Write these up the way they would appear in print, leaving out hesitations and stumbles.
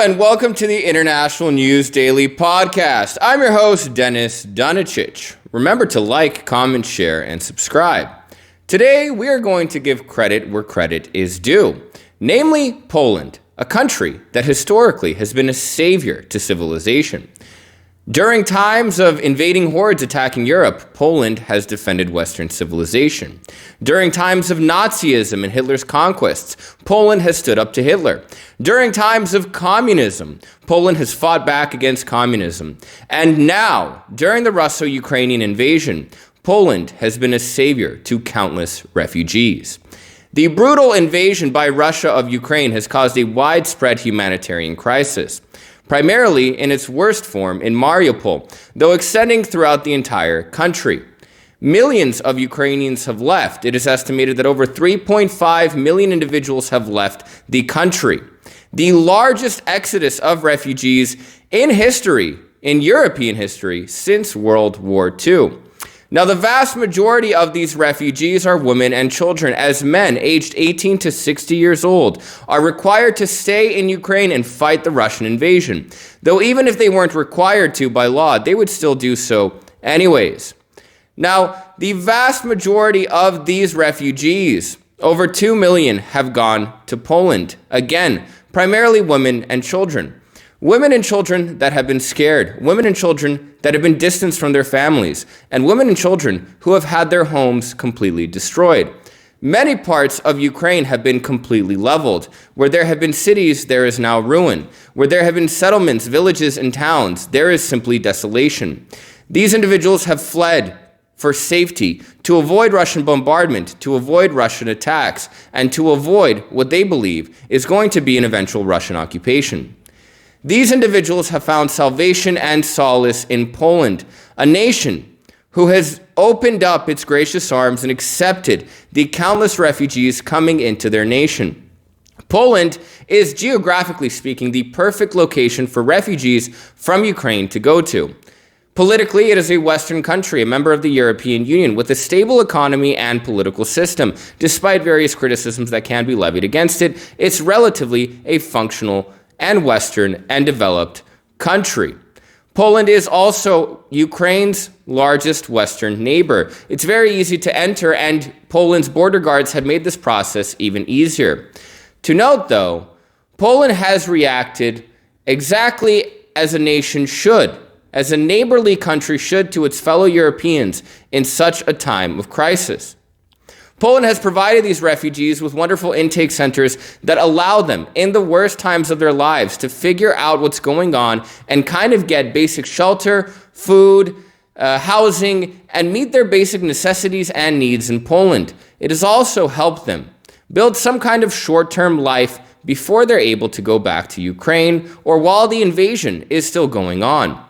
and welcome to the International News Daily Podcast. I'm your host, Dennis Donicic. Remember to like, comment, share, and subscribe. Today, we are going to give credit where credit is due, namely Poland, a country that historically has been a savior to civilization. During times of invading hordes attacking Europe, Poland has defended Western civilization. During times of Nazism and Hitler's conquests, Poland has stood up to Hitler. During times of communism, Poland has fought back against communism. And now, during the Russio-Ukrainian invasion, Poland has been a savior to countless refugees. The brutal invasion by Russia of Ukraine has caused a widespread humanitarian crisis, primarily in its worst form in Mariupol, though extending throughout the entire country. Millions of Ukrainians have left. It is estimated that over 3.5 million individuals have left the country. The largest exodus of refugees in history, in European history, since World War II. Now, the vast majority of these refugees are women and children, as men aged 18 to 60 years old are required to stay in Ukraine and fight the Russian invasion. Though even if they weren't required to by law, they would still do so anyways. Now, the vast majority of these refugees, over 2 million, have gone to Poland. Again, primarily women and children. Women and children that have been scared, women and children that have been distanced from their families, and women and children who have had their homes completely destroyed. Many parts of Ukraine have been completely leveled. Where there have been cities, there is now ruin. Where there have been settlements, villages, and towns, there is simply desolation. These individuals have fled for safety, to avoid Russian bombardment, to avoid Russian attacks, and to avoid what they believe is going to be an eventual Russian occupation. These individuals have found salvation and solace in Poland, a nation who has opened up its gracious arms and accepted the countless refugees coming into their nation. Poland is, geographically speaking, the perfect location for refugees from Ukraine to go to. Politically, it is a Western country, a member of the European Union, with a stable economy and political system. Despite various criticisms that can be levied against it, it's relatively a functional and Western and developed country. Poland is also Ukraine's largest Western neighbor. It's very easy to enter, and Poland's border guards have made this process even easier. To note, though, Poland has reacted exactly as a nation should, as a neighborly country should to its fellow Europeans in such a time of crisis. Poland has provided these refugees with wonderful intake centers that allow them, in the worst times of their lives, to figure out what's going on and kind of get basic shelter, food, housing, and meet their basic necessities and needs in Poland. It has also helped them build some kind of short-term life before they're able to go back to Ukraine or while the invasion is still going on.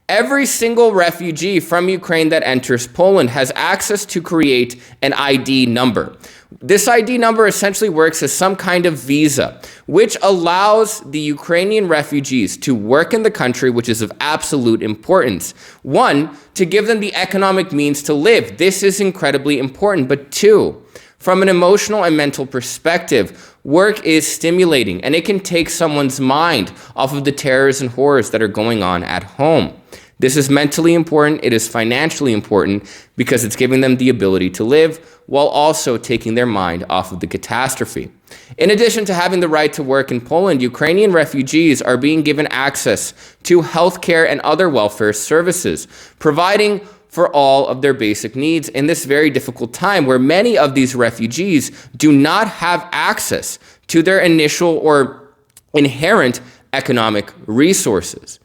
Every single refugee from Ukraine that enters Poland has access to create an ID number. This ID number essentially works as some kind of visa, which allows the Ukrainian refugees to work in the country, which is of absolute importance. One, to give them the economic means to live. This is incredibly important. But two, from an emotional and mental perspective, work is stimulating, and it can take someone's mind off of the terrors and horrors that are going on at home. This is mentally important, it is financially important, because it's giving them the ability to live while also taking their mind off of the catastrophe. In addition to having the right to work in Poland, Ukrainian refugees are being given access to healthcare and other welfare services, providing for all of their basic needs in this very difficult time where many of these refugees do not have access to their initial or inherent economic resources.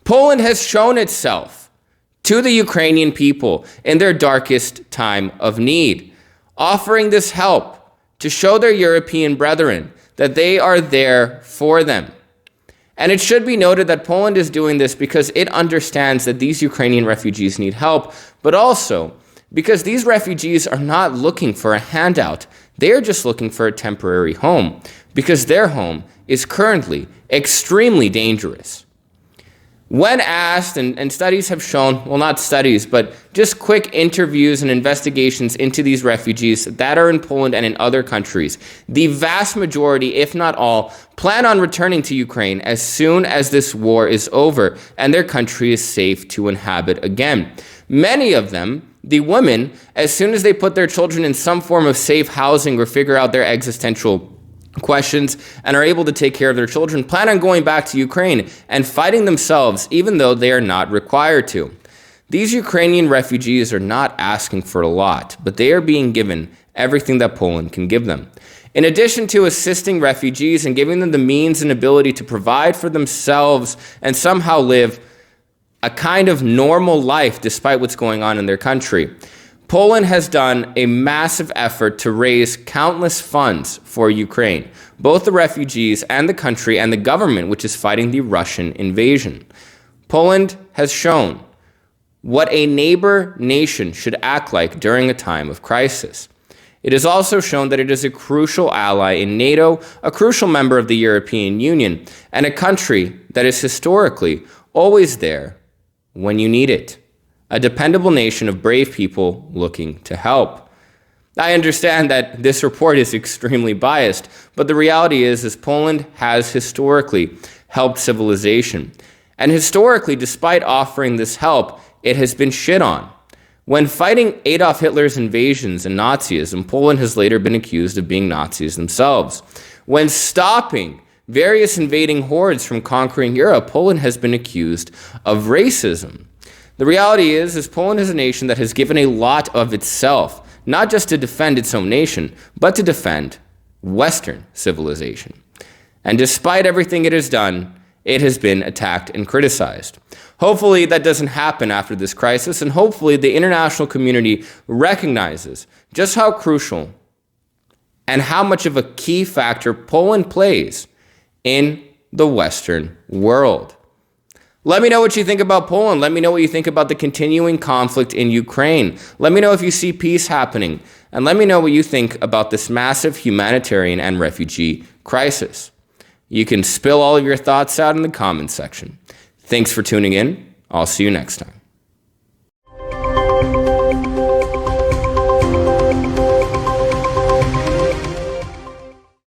Poland has shown itself to the Ukrainian people in their darkest time of need, offering this help to show their European brethren that they are there for them. And it should be noted that Poland is doing this because it understands that these Ukrainian refugees need help, but also because these refugees are not looking for a handout. They are just looking for a temporary home because their home is currently extremely dangerous. When asked, and studies have shown, well, not studies, but just quick interviews and investigations into these refugees that are in Poland and in other countries, the vast majority, if not all, plan on returning to Ukraine as soon as this war is over and their country is safe to inhabit again. Many of them, the women, as soon as they put their children in some form of safe housing or figure out their existential questions and are able to take care of their children, plan on going back to Ukraine and fighting themselves, even though they are not required to. These Ukrainian refugees are not asking for a lot, but they are being given everything that Poland can give them. In addition to assisting refugees and giving them the means and ability to provide for themselves and somehow live a kind of normal life despite what's going on in their country, Poland has done a massive effort to raise countless funds for Ukraine, both the refugees and the country and the government, which is fighting the Russian invasion. Poland has shown what a neighbor nation should act like during a time of crisis. It has also shown that it is a crucial ally in NATO, a crucial member of the European Union, and a country that is historically always there when you need it. A dependable nation of brave people looking to help. I understand that this report is extremely biased, but the reality is Poland has historically helped civilization. And historically, despite offering this help, it has been shit on. When fighting Adolf Hitler's invasions and Nazism, Poland has later been accused of being Nazis themselves. When stopping various invading hordes from conquering Europe, Poland has been accused of racism. The reality is Poland is a nation that has given a lot of itself, not just to defend its own nation, but to defend Western civilization. And despite everything it has done, it has been attacked and criticized. Hopefully that doesn't happen after this crisis, and hopefully the international community recognizes just how crucial and how much of a key factor Poland plays in the Western world. Let me know what you think about Poland. Let me know what you think about the continuing conflict in Ukraine. Let me know if you see peace happening. And let me know what you think about this massive humanitarian and refugee crisis. You can spill all of your thoughts out in the comments section. Thanks for tuning in. I'll see you next time.